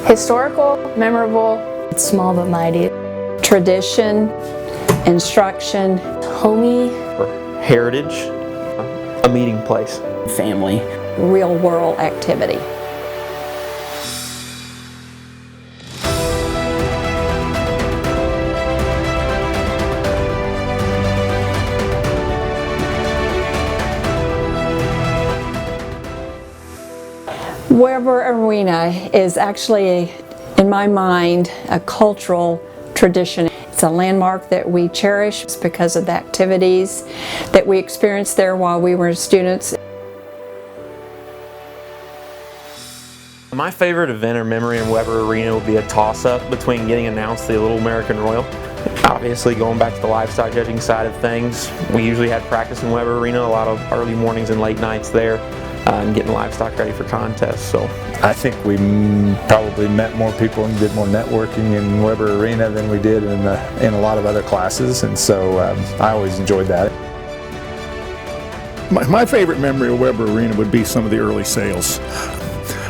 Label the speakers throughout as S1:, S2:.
S1: Historical, memorable,
S2: small but mighty.
S3: Tradition, instruction,
S2: Homey,
S4: heritage, a meeting place.
S5: Family.
S3: real world activity. Weber Arena is actually, in my mind, a cultural tradition. It's a landmark that we cherish because of the activities that we experienced there while we were students.
S4: My favorite event or memory in Weber Arena would be a toss-up between getting announced the Little American Royal. Obviously, going back to the livestock judging side of things, we usually had practice in Weber Arena, a lot of early mornings and late nights there, and getting livestock ready for contests. So
S6: I think we probably met more people and did more networking in Weber Arena than we did in a lot of other classes, and so I always enjoyed that.
S7: My favorite memory of Weber Arena would be some of the early sales.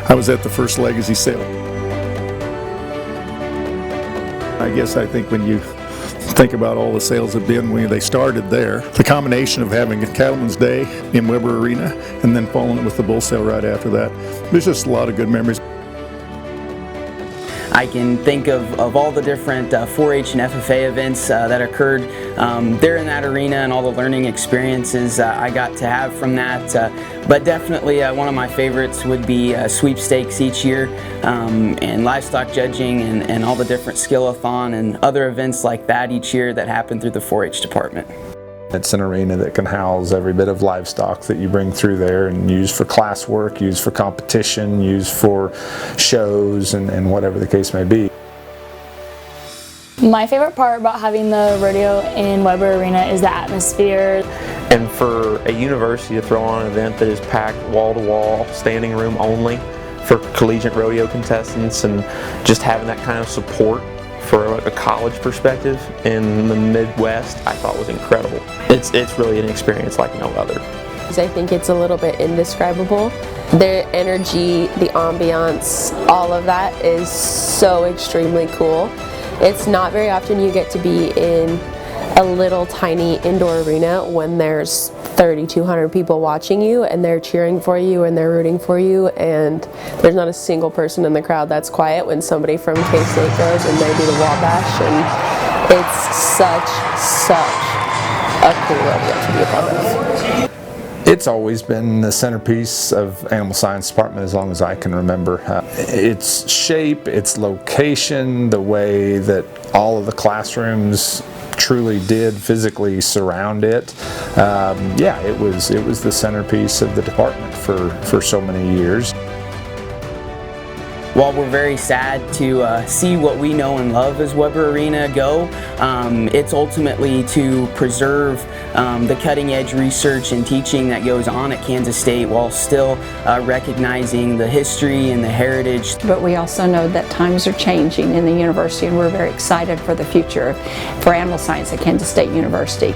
S7: I was at the first Legacy sale. I think when you think about all the sales have been when they started there, the combination of having a Cattleman's Day in Weber Arena and then following it with the bull sale right after that, there's just a lot of good memories.
S5: I can think of all the different 4-H and FFA events that occurred there in that arena and all the learning experiences I got to have from that. But definitely one of my favorites would be sweepstakes each year and livestock judging and all the different skill-a-thon and other events like that each year that happen through the 4-H department.
S6: It's an arena that can house every bit of livestock that you bring through there and use for class work, use for competition, use for shows and whatever the case may be.
S2: My favorite part about having the rodeo in Weber Arena is the atmosphere.
S4: And for a university to throw on an event that is packed wall to wall, standing room only for collegiate rodeo contestants, and just having that kind of support for a college perspective in the Midwest, I thought was incredible. It's really an experience like no other.
S8: I think it's a little bit indescribable. Their energy, the ambiance, all of that is so extremely cool. It's not very often you get to be in a little tiny indoor arena when there's 3,200 people watching you and they're cheering for you and they're rooting for you, and there's not a single person in the crowd that's quiet when somebody from K-State goes and they do the Wabash, and it's such a cool rodeo to be a part of.
S6: It's always been the centerpiece of Animal Science Department as long as I can remember. Its shape, its location, the way that all of the classrooms truly did physically surround it. Yeah, it was the centerpiece of the department for so many years.
S5: While we're very sad to see what we know and love as Weber Arena go, it's ultimately to preserve the cutting edge research and teaching that goes on at Kansas State while still recognizing the history and the heritage.
S3: But we also know that times are changing in the university, and we're very excited for the future for animal science at Kansas State University.